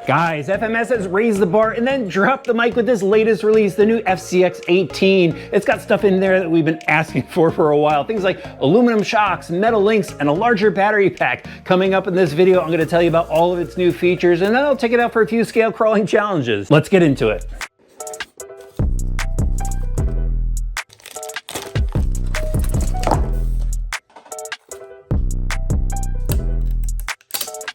Guys, FMS has raised the bar and then dropped the mic with this latest release, the new FCX18. It's got stuff in there that we've been asking for a while. Things like aluminum shocks, metal links, and a larger battery pack. Coming up in this video, I'm gonna tell you about all of its new features, and then I'll take it out for a few scale crawling challenges. Let's get into it.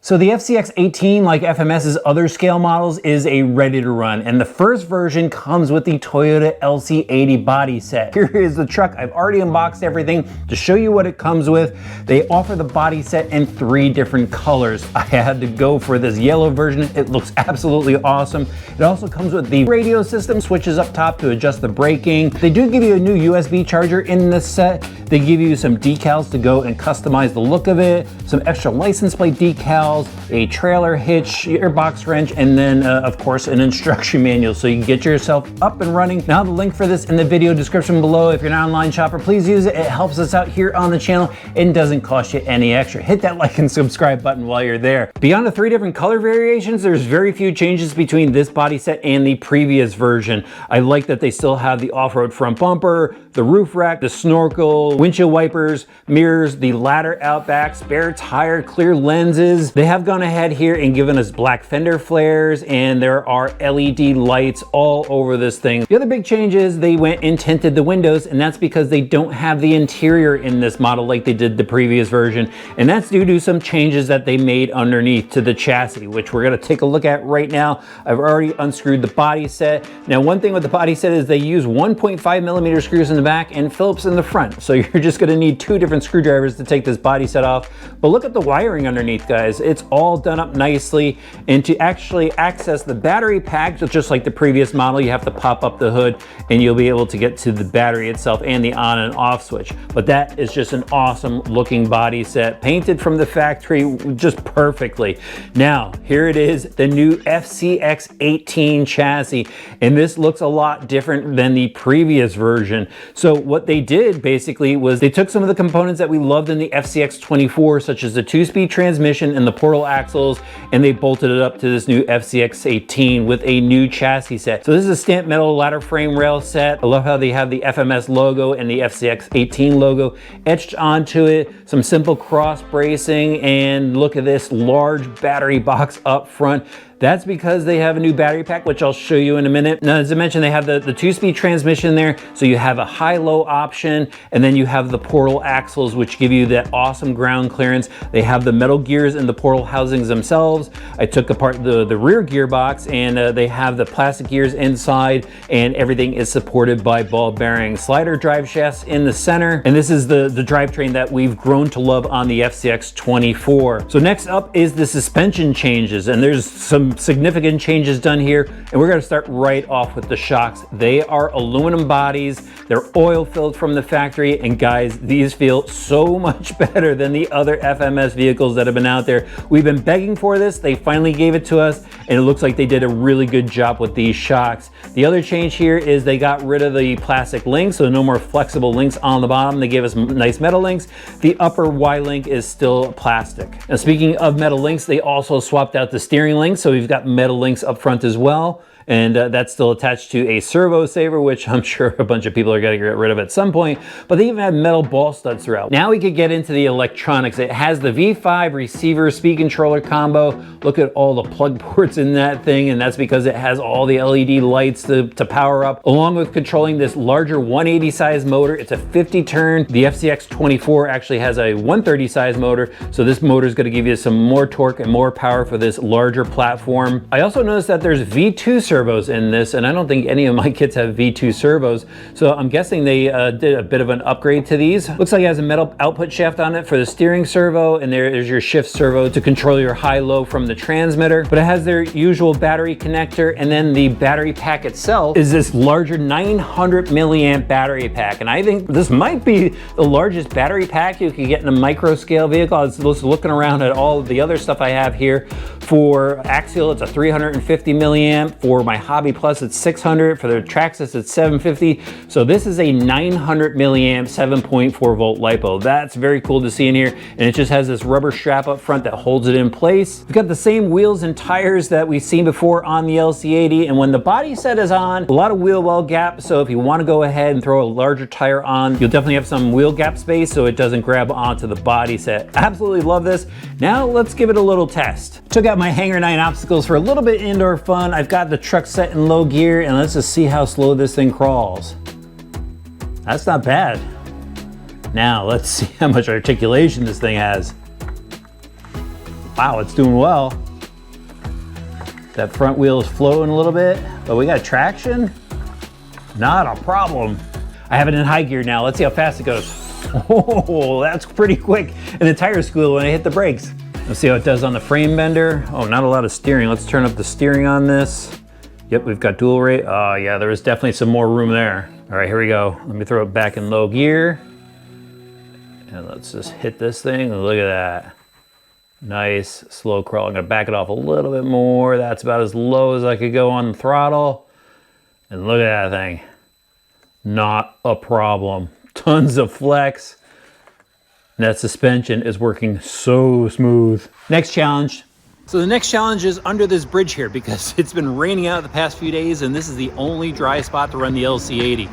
So the FCX18, like FMS's other scale models, is a ready to run, and the first version comes with the Toyota LC80 body set. Here is the truck. I've already unboxed everything to show you what it comes with. They offer the body set in 3 different colors. I had to go for this yellow version. It looks absolutely awesome. It also comes with the radio system, switches up top to adjust the braking. They do give you a new USB charger in this set. They give you some decals to go and customize the look of it, some extra license plate decals, a trailer hitch, your box wrench, and then of course an instruction manual so you can get yourself up and running. Now the link for this in the video description below. If you're an online shopper, please use it. It helps us out here on the channel and doesn't cost you any extra. Hit that like and subscribe button while you're there. Beyond the 3 different color variations, there's very few changes between this body set and the previous version. I like that they still have the off-road front bumper, the roof rack, the snorkel, windshield wipers, mirrors, the ladder out back, spare tire, clear lenses. They have gone ahead here and given us black fender flares, and there are LED lights all over this thing. The other big change is they went and tinted the windows, and that's because they don't have the interior in this model like they did the previous version, and that's due to some changes that they made underneath to the chassis, which we're going to take a look at right now. I've already unscrewed the body set. Now, one thing with the body set is they use 1.5mm screws in the back and Phillips in the front, so you're just going to need 2 different screwdrivers to take this body set off. But look at the wiring underneath, guys. It's all done up nicely, and to actually access the battery pack, just like the previous model, you have to pop up the hood and you'll be able to get to the battery itself and the on and off switch. But that is just an awesome looking body set, painted from the factory just perfectly. Now here it is, the new FCX18 chassis, and this looks a lot different than the previous version. So what they did basically was they took some of the components that we loved in the FCX24, such as the 2-speed transmission and the portal axles, and they bolted it up to this new FCX18 with a new chassis set. So this is a stamped metal ladder frame rail set. I love how they have the FMS logo and the FCX18 logo etched onto it. Some simple cross bracing, and look at this large battery box up front. That's because they have a new battery pack, which I'll show you in a minute. Now, as I mentioned, they have the 2-speed transmission there, so you have a high-low option, and then you have the portal axles, which give you that awesome ground clearance. They have the metal gears in the portal housings themselves. I took apart the rear gearbox, and they have the plastic gears inside, and everything is supported by ball bearings. Slider drive shafts in the center, and this is the drivetrain that we've grown to love on the FCX24. So next up is the suspension changes, and there's some significant changes done here, and we're going to start right off with the shocks. They are aluminum bodies, they're oil filled from the factory, and guys, these feel so much better than the other FMS vehicles that have been out there. We've been begging for this, they finally gave it to us, and it looks like they did a really good job with these shocks. The other change here is they got rid of the plastic links, so no more flexible links on the bottom. They gave us nice metal links. The upper Y-link is still plastic. Now, speaking of metal links, they also swapped out the steering link, so we've got metal links up front as well, and that's still attached to a servo saver, which I'm sure a bunch of people are going to get rid of at some point, but they even have metal ball studs throughout. Now we could get into the electronics. It has the V5 receiver speed controller combo. Look at all the plug ports in that thing, and that's because it has all the LED lights to power up, along with controlling this larger 180 size motor. It's a 50 turn. The FCX24 actually has a 130 size motor, so this motor is going to give you some more torque and more power for this larger platform. I also noticed that there's V2 servos in this, and I don't think any of my kits have V2 servos, so I'm guessing they did a bit of an upgrade to these. Looks like it has a metal output shaft on it for the steering servo, and there's your shift servo to control your high-low from the transmitter, but it has their usual battery connector, and then the battery pack itself is this larger 900 milliamp battery pack, and I think this might be the largest battery pack you can get in a micro scale vehicle. I was looking around at all of the other stuff I have here. For axial, it's a 350 milliamp. For For my Hobby Plus, it's 600. For the Traxxas, it's 750. So this is a 900 milliamp 7.4 volt LiPo. That's very cool to see in here. And it just has this rubber strap up front that holds it in place. We've got the same wheels and tires that we've seen before on the LC80. And when the body set is on, a lot of wheel well gap. So if you want to go ahead and throw a larger tire on, you'll definitely have some wheel gap space so it doesn't grab onto the body set. Absolutely love this. Now let's give it a little test. Took out my Hanger 9 obstacles for a little bit indoor fun. I've got the truck set in low gear, and let's just see how slow this thing crawls. That's not bad. Now let's see how much articulation this thing has. Wow, it's doing well. That front wheel is floating a little bit, but we got traction. Not a problem. I have it in high gear now. Let's see how fast it goes. Oh, that's pretty quick. And the tires squeal when I hit the brakes. Let's see how it does on the frame bender. Oh, not a lot of steering. Let's turn up the steering on this. Yep, we've got dual rate. Oh yeah, there is definitely some more room there. All right, here we go. Let me throw it back in low gear. And let's just hit this thing. Look at that. Nice, slow crawl. I'm gonna back it off a little bit more. That's about as low as I could go on the throttle. And look at that thing. Not a problem. Tons of flex. That suspension is working so smooth. Next challenge. So the next challenge is under this bridge here because it's been raining out the past few days and this is the only dry spot to run the LC80.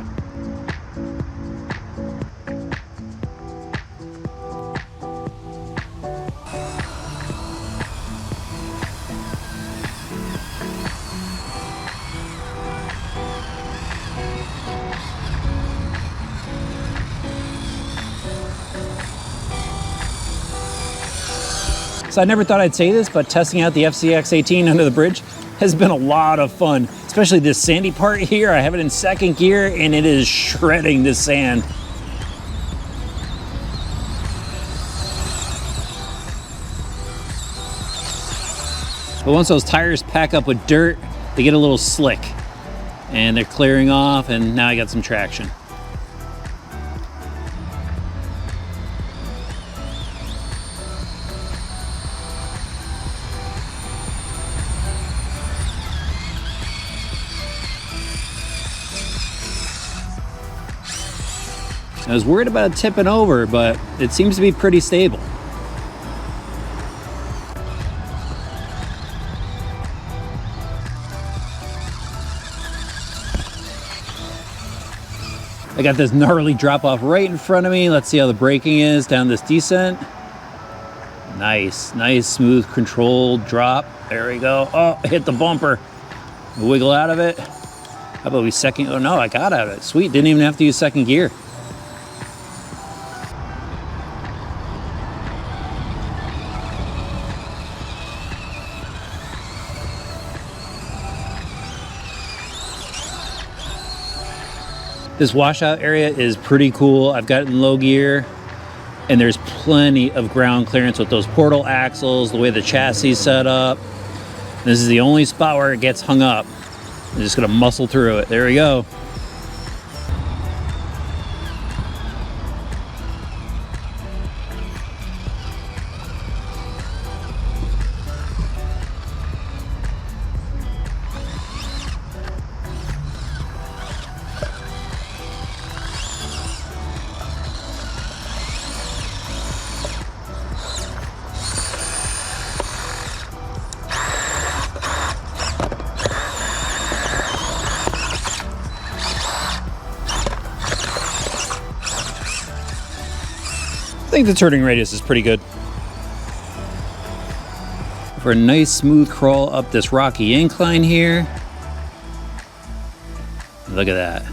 So I never thought I'd say this, but testing out the FCX18 under the bridge has been a lot of fun, especially this sandy part here. I have it in second gear and it is shredding the sand. But once those tires pack up with dirt, they get a little slick and they're clearing off, and now I got some traction. I was worried about it tipping over, but it seems to be pretty stable. I got this gnarly drop off right in front of me. Let's see how the braking is down this descent. Nice, nice, smooth, controlled drop. There we go. Oh, hit the bumper. Wiggle out of it. How about we second? Oh no, I got out of it. Sweet, didn't even have to use second gear. This washout area is pretty cool. I've got it in low gear, and there's plenty of ground clearance with those portal axles, the way the chassis is set up. This is the only spot where it gets hung up. I'm just gonna muscle through it. There we go. I think the turning radius is pretty good. For a nice smooth crawl up this rocky incline here. Look at that.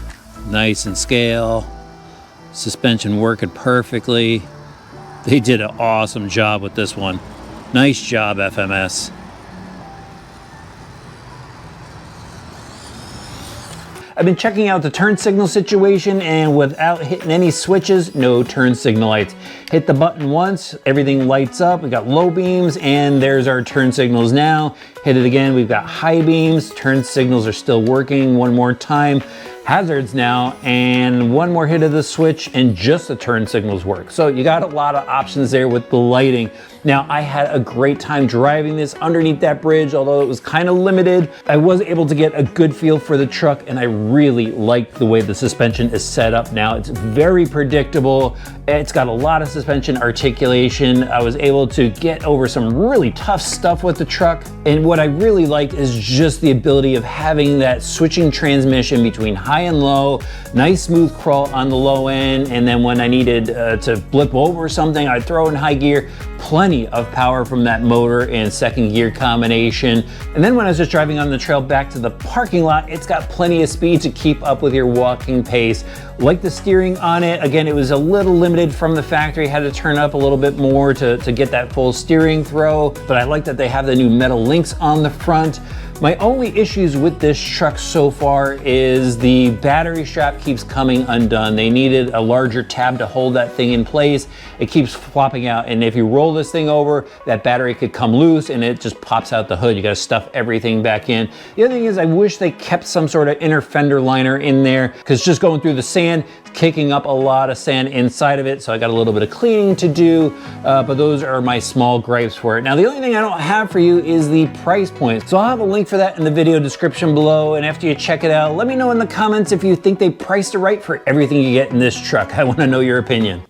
Nice and scale. Suspension working perfectly. They did an awesome job with this one. Nice job, FMS. I've been checking out the turn signal situation, and without hitting any switches, no turn signal lights. Hit the button once, everything lights up. We got low beams, and there's our turn signals now. Hit it again, we've got high beams. Turn signals are still working. One more time, hazards now, and one more hit of the switch, and just the turn signals work. So you got a lot of options there with the lighting. Now, I had a great time driving this underneath that bridge, although it was kind of limited. I was able to get a good feel for the truck, and I really like the way the suspension is set up now. It's very predictable. It's got a lot of suspension articulation. I was able to get over some really tough stuff with the truck. And what I really liked is just the ability of having that switching transmission between high and low, nice smooth crawl on the low end, and then when I needed to flip over something, I'd throw in high gear. Plenty of power from that motor and second gear combination. And then when I was just driving on the trail back to the parking lot, it's got plenty of speed to keep up with your walking pace. Like the steering on it, again, it was a little limited from the factory, had to turn up a little bit more to get that full steering throw, but I like that they have the new metal links on the front. My only issues with this truck so far is the battery strap keeps coming undone. They needed a larger tab to hold that thing in place. It keeps flopping out, and if you roll this thing over, that battery could come loose and it just pops out the hood. You gotta stuff everything back in. The other thing is I wish they kept some sort of inner fender liner in there, because just going through the sand, kicking up a lot of sand inside of it, so I got a little bit of cleaning to do, but those are my small gripes for it. Now, the only thing I don't have for you is the price point, so I'll have a link for that in the video description below, and after you check it out, let me know in the comments if you think they priced it right for everything you get in this truck. I want to know your opinion.